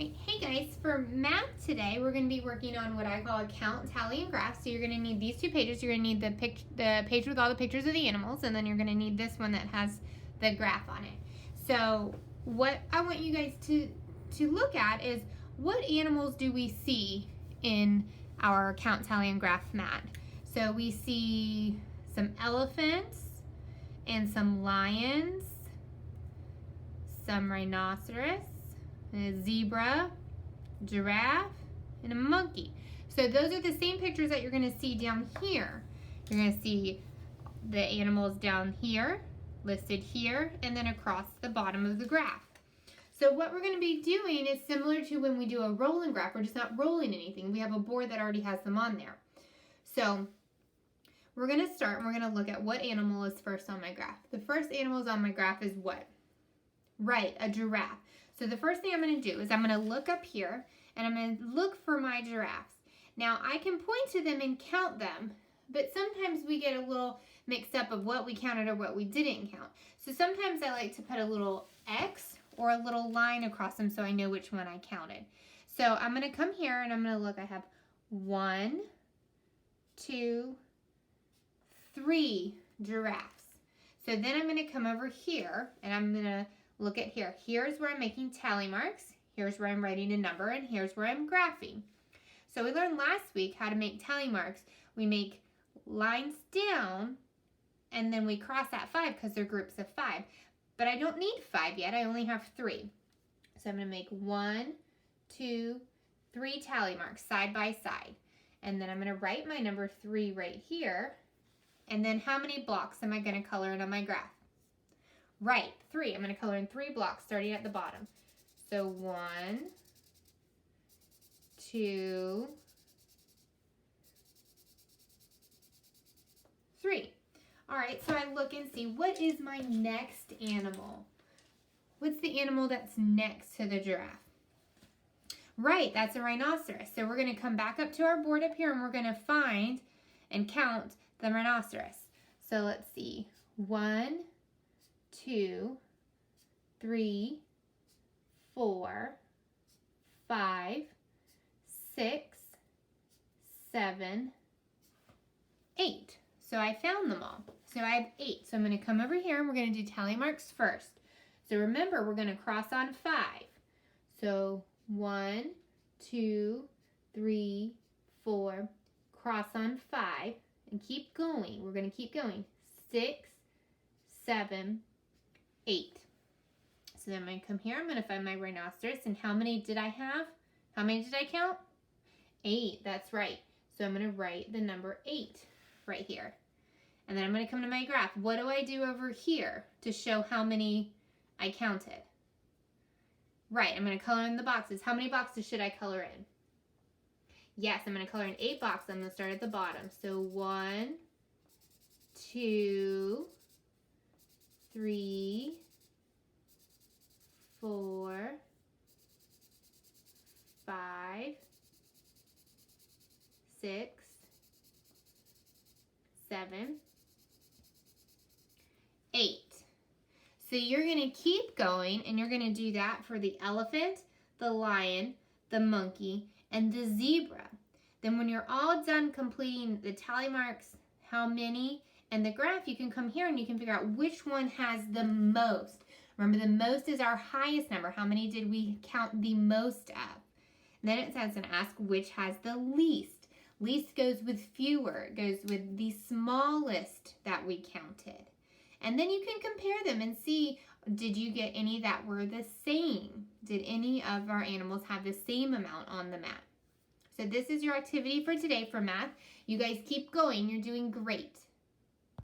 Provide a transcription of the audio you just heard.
Right. Hey guys, for math today, we're going to be working on what I call a count, tally, and graph. So you're going to need these two pages. You're going to need the page with all the pictures of the animals, and then you're going to need this one that has the graph on it. So what I want you guys to look at is what animals do we see in our count, tally, and graph mat. So we see some elephants and some lions, some rhinoceros, a zebra, giraffe, and a monkey. So those are the same pictures that you're going to see down here. You're going to see the animals down here, listed here, and then across the bottom of the graph. So what we're going to be doing is similar to when we do a rolling graph. We're just not rolling anything. We have a board that already has them on there. So we're going to start and we're going to look at what animal is first on my graph. The first animal is on my graph is what? Right, a giraffe. So the first thing I'm going to do is I'm going to look up here and I'm going to look for my giraffes. Now I can point to them and count them, but sometimes we get a little mixed up of what we counted or what we didn't count. So sometimes I like to put a little X or a little line across them so I know which one I counted. So I'm going to come here and I'm going to look. I have 1, 2, 3 giraffes. So then I'm going to come over here and I'm going to look at here. Here's where I'm making tally marks. Here's where I'm writing a number, and here's where I'm graphing. So we learned last week how to make tally marks. We make lines down, and then we cross at 5 because they're groups of 5. But I don't need 5 yet. I only have 3. So I'm going to make 1, 2, 3 tally marks side by side. And then I'm going to write my number 3 right here. And then how many blocks am I going to color in on my graph? Right, 3. I'm going to color in 3 blocks starting at the bottom. So 1, 2, 3. All right, so I look and see what is my next animal. What's the animal that's next to the giraffe? Right, that's a rhinoceros. So we're going to come back up to our board up here and we're going to find and count the rhinoceros. So let's see. 1, 2, 3, 4, 5, 6, 7, 8. So I found them all. So I have 8. So I'm going to come over here and we're going to do tally marks first. So remember, we're going to cross on 5. So 1, 2, 3, 4, cross on 5, and keep going. We're going to keep going. 6, 7, 8. So then I'm going to come here. I'm going to find my rhinoceros. And how many did I have? How many did I count? 8. That's right. So I'm going to write the number 8 right here. And then I'm going to come to my graph. What do I do over here to show how many I counted? Right, I'm going to color in the boxes. How many boxes should I color in? Yes, I'm going to color in 8 boxes. I'm going to start at the bottom. So 1, 2, 3, 4, 5, 6, 7, 8. So you're going to keep going and you're going to do that for the elephant, the lion, the monkey, and the zebra. Then when you're all done completing the tally marks, how many, and the graph, you can come here and you can figure out which one has the most. Remember, the most is our highest number. How many did we count the most of? Then it says and ask which has the least. Least goes with fewer. It goes with the smallest that we counted. And then you can compare them and see, did you get any that were the same? Did any of our animals have the same amount on the mat? So this is your activity for today for math. You guys keep going. You're doing great.